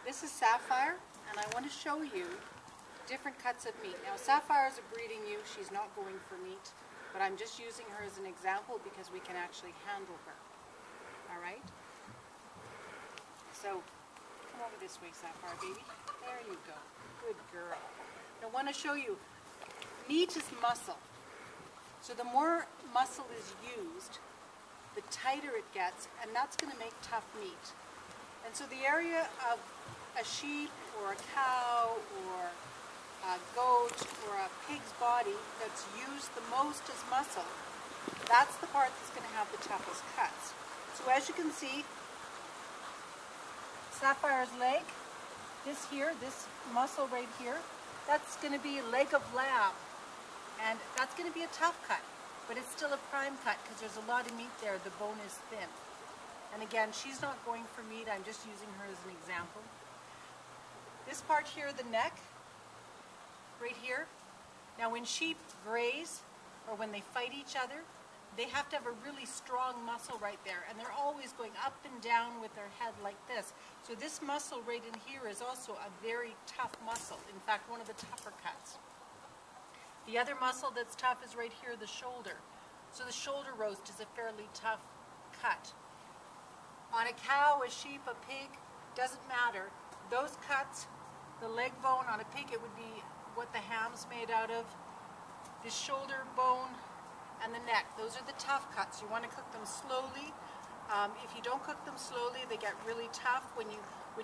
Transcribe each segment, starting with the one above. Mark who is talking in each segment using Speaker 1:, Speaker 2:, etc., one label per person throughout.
Speaker 1: This is Sapphire, and I want to show you different cuts of meat. Now, Sapphire is a breeding ewe. She's not going for meat, but I'm just using her as an example because we can actually handle her. All right? So, come over this way, Sapphire, baby. There you go. Good girl. Now, I want to show you, meat is muscle. So the more muscle is used, the tighter it gets, and that's going to make tough meat. And so the area of a sheep or a cow or a goat or a pig's body that's used the most as muscle, that's the part that's going to have the toughest cuts. So as you can see, Sapphire's leg, this muscle right here, that's going to be leg of lamb. And that's going to be a tough cut, but it's still a prime cut because there's a lot of meat there. The bone is thin. And again, she's not going for meat. I'm just using her as an example. This part here, the neck, right here. Now when sheep graze or when they fight each other, they have to have a really strong muscle right there. And they're always going up and down with their head like this. So this muscle right in here is also a very tough muscle. In fact, one of the tougher cuts. The other muscle that's tough is right here, the shoulder. So the shoulder roast is a fairly tough cut. On a cow, a sheep, a pig, doesn't matter. Those cuts, the leg bone on a pig, it would be what the ham's made out of. The shoulder bone and the neck, those are the tough cuts. You want to cook them slowly. If you don't cook them slowly, they get really tough. When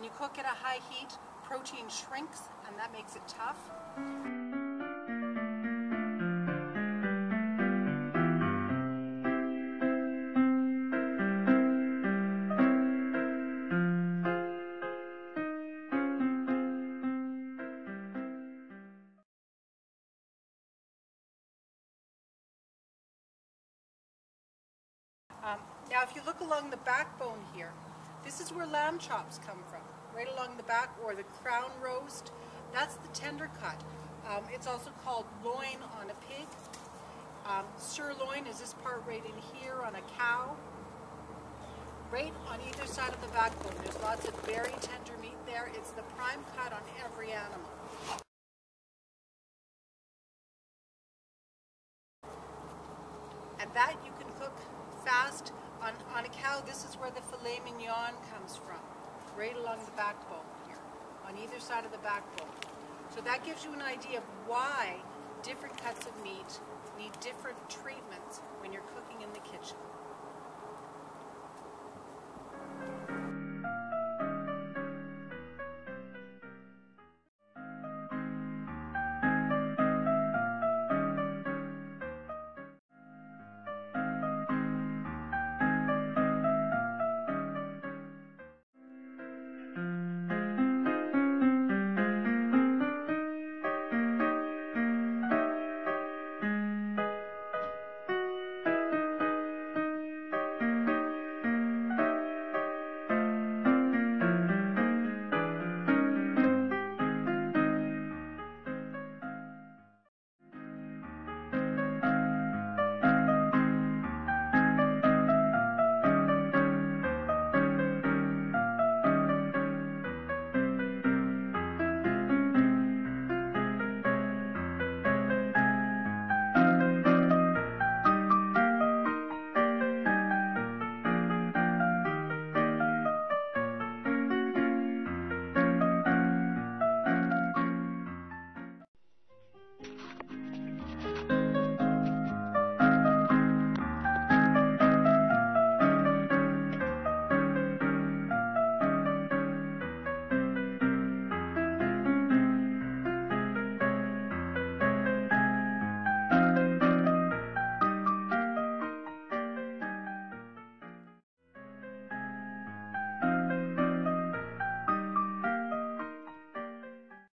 Speaker 1: you cook at a high heat, protein shrinks, and that makes it tough. Now if you look along the backbone here, this is where lamb chops come from, right along the back, or the crown roast. That's the tender cut. It's also called loin on a pig. Sirloin is this part right in here on a cow. Right on either side of the backbone, there's lots of very tender meat there. It's the prime cut on every animal. And that you can cook fast. On a cow, this is where the filet mignon comes from, right along the backbone here, on either side of the backbone. So that gives you an idea of why different cuts of meat need different treatments when you're cooking in the kitchen.